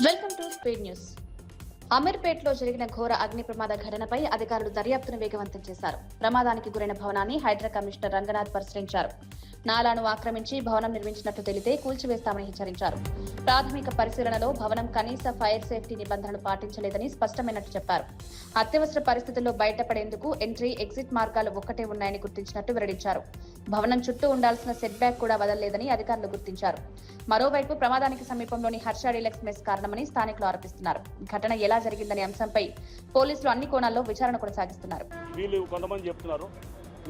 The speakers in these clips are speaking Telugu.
Welcome to speed news. అమీర్పేటలో జరిగిన ఘోర అగ్ని ప్రమాద ఘటనపై అధికారులు దర్యాప్తును వేగవంతం చేశారు. ప్రమాదానికి గురైన భవనాన్ని హైడ్రా కమిషనర్ రంగనాథ్ పరిశీలించారు. నాలాను ఆక్రమించి భవనం నిర్మించినట్లు తెలితే కూల్చివేస్తామని హెచ్చరించారు. ప్రాథమిక పరిశీలనలో భవనం కనీస ఫైర్ సేఫ్టీ నిబంధనలు పాటించలేదని స్పష్టమైనట్లు చెప్పారు. అత్యవసర పరిస్థితుల్లో బయటపడేందుకు ఎంట్రీ, ఎగ్జిట్ మార్గాలు ఒక్కటే ఉన్నాయని గుర్తించినట్టు వెల్లడించారు. భవనం చుట్టూ ఉండాల్సిన సెట్ బ్యాక్ కూడా వదలలేదని అధికారులు గుర్తించారు. మరోవైపు ప్రమాదానికి సమీపంలోని హర్ష డీలక్స్ మెస్ కారణమని స్థానికులు ఆరోపిస్తున్నారు. ఘటన ఎలా జరిగిందనే అంశంపై పోలీసులు అన్ని కోణాల్లో విచారణ కొనసాగిస్తున్నారు. వీళ్ళు కొంతమంది చెప్తున్నారు,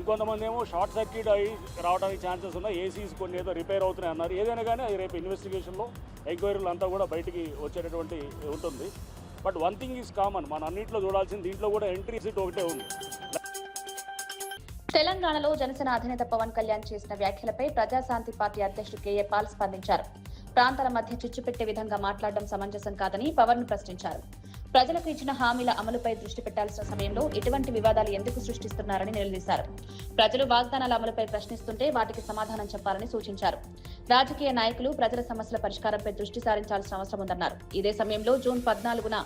ఇంకొంతమంది ఏమో షార్ట్ సర్క్యూట్ అయ్యి రావడానికి ఛాన్సెస్ ఉన్నాయి, ఏసీస్ కొన్ని ఏదో రిపేర్ అవుతున్నాయి అన్నారు. ఏదైనా కానీ అది రేపు ఇన్వెస్టిగేషన్లో ఎంక్వైరీలు అంతా కూడా బయటికి వచ్చేటటువంటి ఉంటుంది. But one thing is common, మన అన్నింటిలో చూడాల్సింది దీంట్లో కూడా ఎంట్రీ ఎగ్జిట్ ఒకటే ఉంది. తెలంగాణలో జనసేన అధినేత పవన్ కళ్యాణ్ చేసిన వ్యాఖ్యలపై ప్రజాశాంతి పార్టీ అధ్యక్షుడు కేఏ పాల్ స్పందించారు. ప్రాంతాల మధ్య చిచ్చు పెట్టే విధంగా మాట్లాడడం సమంజసం కాదని పవన్ ప్రశ్నించారు. ప్రజలకు ఇచ్చిన హామీల అమలుపై దృష్టి పెట్టాల్సిన సమయంలో ఇటువంటి వివాదాలు ఎందుకు సృష్టిస్తున్నారని నిలదీశారు. ప్రజలు వాగ్దానాల అమలుపై ప్రశ్నిస్తుంటే వాటికి సమాధానం చెప్పాలని సూచించారు. రాజకీయ నాయకులు ప్రజల సమస్యల పరిష్కారంపై దృష్టి సారించాల్సిన అవసరం ఉందన్నారు. ఇదే సమయంలో జూన్ 14న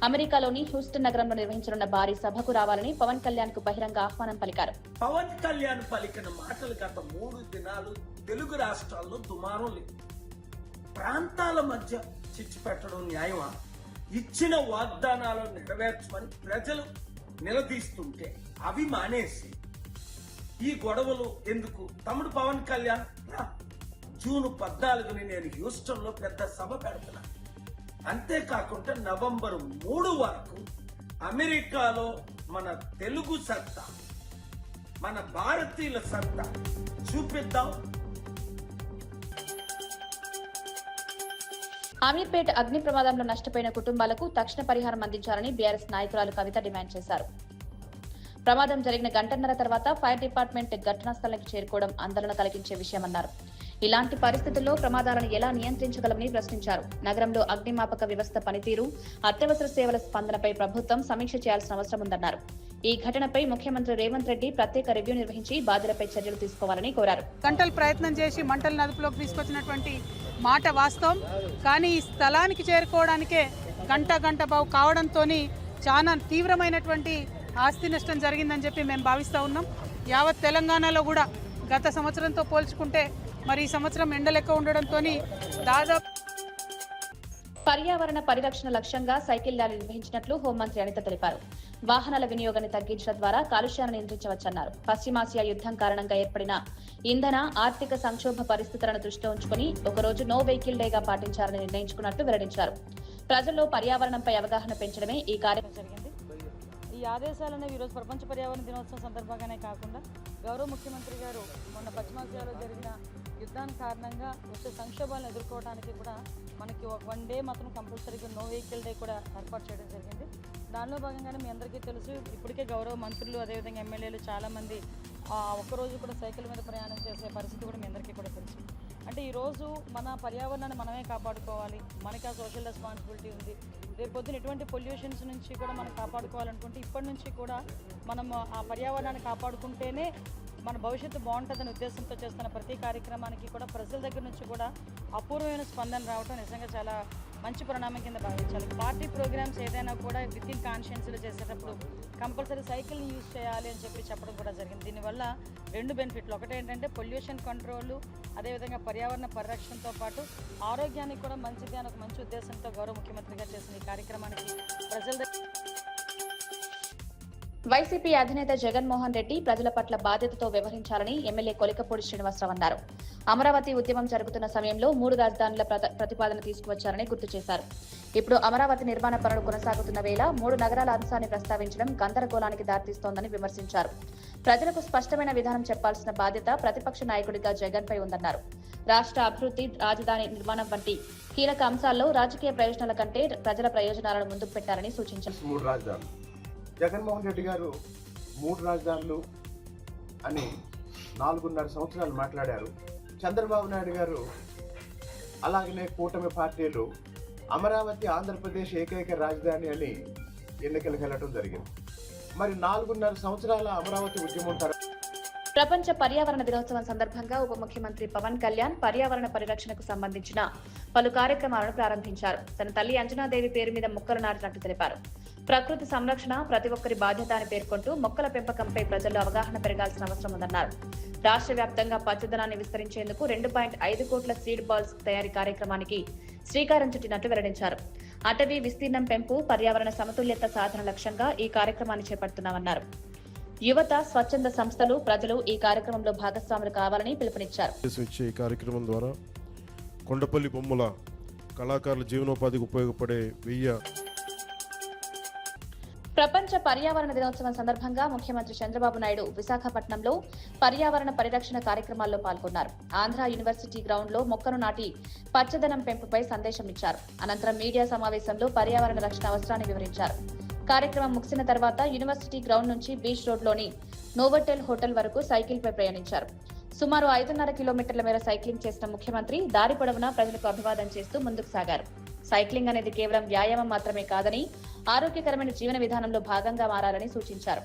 అమెరికాలోని హ్యూస్టన్ నగరంలో నిర్వహించనున్న భారీ సభకు రావాలని పవన్ కళ్యాణ్ కు బహిరంగ ఆహ్వానం పలికారు. పవన్ కళ్యాణ్ పలికిన మాటలు గత 3 దినాలు తెలుగు రాష్ట్రాల్లో దుమారం లేదు. ప్రాంతాల మధ్య చిచ్చు పెట్టడం న్యాయమా? ఇచ్చిన వాగ్దానాలను నెరవేర్చమని ప్రజలు నిలదీస్తుంటే అవి మానేసి ఈ గొడవలు ఎందుకు? తమ్ముడు పవన్ కళ్యాణ్ జూన్ 14ని నేను హ్యూస్టన్ లో పెద్ద సభ పెడుతున్నా. అంతేకాకుండా నవంబర్ 3 వరకు అమెరికాలో మన తెలుగు సత్తా, మన భారతీయుల సత్తా చూపిద్దాం. అమీర్పేట అగ్ని ప్రమాదంలో నష్టపోయిన కుటుంబాలకు తక్షణ పరిహారం అందించాలని బీఆర్ఎస్ నాయకురాలు కవిత డిమాండ్ చేశారు. ప్రమాదం జరిగిన గంటన్నర తర్వాత ఫైర్ డిపార్ట్మెంట్ ఘటనా స్థలానికి చేరుకోవడం ఆందోళన కలిగించే విషయమన్నారు. ఇలాంటి పరిస్థితుల్లో ప్రమాదాలను ఎలా నియంత్రించగలమని ప్రశ్నించారు. నగరంలో అగ్నిమాపక వ్యవస్థ పనితీరు, అత్యవసర సేవల స్పందనపై ప్రభుత్వం సమీక్ష చేయాల్సిన అవసరం ఉందన్నారు. ఈ ఘటనపై ముఖ్యమంత్రి రేవంత్ రెడ్డి ప్రత్యేక రివ్యూ నిర్వహించి బాధ్యులపై చర్యలు తీసుకోవాలని కోరారు. గంటలు ప్రయత్నం చేసి మంటలు అదుపులోకి తీసుకొచ్చినటువంటి మాట వాస్తవం. కానీ ఈ స్థలానికి చేరుకోవడానికే గంట బావు కావడంతో చాలా తీవ్రమైనటువంటి ఆస్తి నష్టం జరిగిందని చెప్పి మేము భావిస్తూ ఉన్నాం. యావత్ తెలంగాణలో కూడా గత సంవత్సరంతో పోల్చుకుంటే మరి ఈ సంవత్సరం ఎండలెక్క ఉండడంతో దాదాపు పర్యావరణ పరిరక్షణ లక్ష్యంగా సైకిల్ ర్యాలీ నిర్వహించినట్లు హోంమంత్రి అనిత తెలిపారు. వాహనాల వినియోగాన్ని తగ్గించడం ద్వారా కాలుష్యాన్ని నియంత్రించవచ్చన్నారు. పశ్చిమాసియా యుద్ధం కారణంగా ఏర్పడిన ఇంధన, ఆర్థిక సంక్షోభ పరిస్థితులను దృష్టిలో ఉంచుకుని ఒకరోజు నో వెహికల్ డేగా పాటించాలని నిర్ణయించుకున్నట్లు వెల్లడించారు. ప్రజల్లో పర్యావరణంపై అవగాహన పెంచడమే ఈ కార్యక్రమం జరిగింది. ఈ ఆదేశాలను ఈరోజు ప్రపంచ పర్యావరణ దినోత్సవం సందర్భంగానే కాకుండా గౌరవ ముఖ్యమంత్రి గారు మొన్న పశ్చిమాసియాలో జరిగిన యుద్ధానికి కారణంగా వచ్చే సంక్షోభాలను ఎదుర్కోవడానికి కూడా మనకి ఒక 1 డే మాత్రం కంపల్సరీగా నో వెహికల్ డే కూడా ఏర్పాటు చేయడం జరిగింది. దానిలో భాగంగానే మీ అందరికీ తెలుసు, ఇప్పటికే గౌరవ మంత్రులు అదేవిధంగా ఎమ్మెల్యేలు చాలామంది ఒక్కరోజు కూడా సైకిల్ మీద ప్రయాణం చేసే పరిస్థితి కూడా మీ అందరికీ కూడా తెలుసు. అంటే ఈరోజు మన పర్యావరణాన్ని మనమే కాపాడుకోవాలి, మనకి ఆ సోషల్ రెస్పాన్సిబిలిటీ ఉంది. రేపు పొద్దున ఎటువంటి పొల్యూషన్స్ నుంచి కూడా మనం కాపాడుకోవాలనుకుంటే ఇప్పటి నుంచి కూడా మనం ఆ పర్యావరణాన్ని కాపాడుకుంటేనే మన భవిష్యత్తు బాగుంటుందనే ఉద్దేశంతో చేస్తున్న ప్రతి కార్యక్రమానికి కూడా ప్రజల దగ్గర నుంచి కూడా అపూర్వమైన స్పందన రావడం నిజంగా చాలా మంచి పరిణామం కింద భావించాలి. పార్టీ ప్రోగ్రామ్స్ ఏదైనా కూడా విత్ ఇన్ కాన్షియన్స్లో చేసేటప్పుడు కంపల్సరీ సైకిల్ని యూజ్ చేయాలి అని చెప్పడం కూడా జరిగింది. దీనివల్ల 2 బెనిఫిట్లు, ఒకటి ఏంటంటే పొల్యూషన్ కంట్రోల్, అదేవిధంగా పర్యావరణ పరిరక్షణతో పాటు ఆరోగ్యానికి కూడా మంచిది అని ఒక మంచి ఉద్దేశంతో గౌరవ ముఖ్యమంత్రిగా చేసిన ఈ కార్యక్రమానికి ప్రజల వైసీపీ అధినేత జగన్మోహన్ రెడ్డి ప్రజల పట్ల బాధ్యతతో వ్యవహరించాలని ఎమ్మెల్యే కొలికపూడి శ్రీనివాసరావు అన్నారు. అమరావతి ఉద్యమం జరుగుతున్న సమయంలో 3 రాజధానుల ప్రతిపాదన తీసుకువచ్చారని గుర్తు చేశారు. ఇప్పుడు అమరావతి నిర్మాణ పనులు కొనసాగుతున్న వేళ 3 నగరాల అంశాన్ని ప్రస్తావించడం గందరగోళానికి దారితీస్తోందని విమర్శించారు. ప్రజలకు స్పష్టమైన విధానం చెప్పాల్సిన బాధ్యత ప్రతిపక్ష నాయకుడిగా జగన్ పై ఉందన్నారు. రాష్ట్ర అభివృద్ధి, రాజధాని నిర్మాణం వంటి కీలక అంశాల్లో రాజకీయ ప్రయోజనాల కంటే ప్రజల ప్రయోజనాలను ముందుకు పెట్టారని సూచించారు. జగన్మోహన్ రెడ్డి గారు 3 రాజధానులు అని 4.5 సంవత్సరాలు మాట్లాడారు. చంద్రబాబు నాయుడు గారు అలాగనే కూటమి పార్టీలు అమరావతి ఆంధ్రప్రదేశ్ ఏకైక రాజధాని అని ఎన్నికలకు వెళ్ళడం జరిగింది. మరి 4.5 సంవత్సరాల అమరావతి ఉద్యమం ప్రపంచ పర్యావరణ దినోత్సవం సందర్భంగా ఉప ముఖ్యమంత్రి పవన్ కళ్యాణ్ పర్యావరణ పరిరక్షణకు సంబంధించిన పలు కార్యక్రమాలను ప్రారంభించారు. తన తల్లి అంజనాదేవి పేరు మీద మొక్కలు నాటినట్టు తెలిపారు. ప్రకృతి సంరక్షణ ప్రతి ఒక్కరి బాధ్యత అని పేర్కొంటూ మొక్కల పెంపకంపై ప్రజల్లో అవగాహన పెరగాల్సిన అవసరం ఉందన్నారు. రాష్ట్ర వ్యాప్తంగా పచ్చదనాన్ని విస్తరించేందుకు 2.5 కోట్ల సీడ్ బాల్స్ తయారీ కార్యక్రమానికి శ్రీకారం చుట్టినట్లు వెల్లడించారు. అటవీ విస్తీర్ణం పెంపు, పర్యావరణ సమతుల్యత సాధన లక్ష్యంగా ఈ కార్యక్రమాన్ని చేపడుతున్నామన్నారు. యువత, స్వచ్ఛంద సంస్థలు, ప్రజలు ఈ కార్యక్రమంలో భాగస్వాములు కావాలని పిలుపునిచ్చారు. ఈ కార్యక్రమం ద్వారా కొండపల్లి బొమ్మల కళాకారుల జీవనోపాధికి ఉపయోగపడే 1000 ప్రపంచ పర్యావరణ దినోత్సవం సందర్భంగా ముఖ్యమంత్రి చంద్రబాబు నాయుడు విశాఖపట్నంలో పర్యావరణ పరిరక్షణ కార్యక్రమాల్లో పాల్గొన్నారు. ఆంధ్ర యూనివర్సిటీ గ్రౌండ్ లో మొక్కను నాటి పచ్చదనం పెంపుపై సందేశం ఇచ్చారు. అనంతరం మీడియా సమావేశంలో పర్యావరణ రక్షణ అవసరాన్ని వివరించారు. కార్యక్రమం ముగిసిన తర్వాత యూనివర్సిటీ గ్రౌండ్ నుంచి బీచ్ రోడ్లోని నోవోటెల్ హోటల్ వరకు సైకిల్ పై ప్రయాణించారు. సుమారు 5.5 కిలోమీటర్ల మేర సైక్లింగ్ చేసిన ముఖ్యమంత్రి దారి పొడవునా ప్రజలకు అభివాదం చేస్తూ ముందుకు సాగారు. సైక్లింగ్ అనేది కేవలం వ్యాయామం మాత్రమే కాదని ఆరోగ్యకరమైన జీవన విధానంలో భాగంగా మారాలని సూచించారు.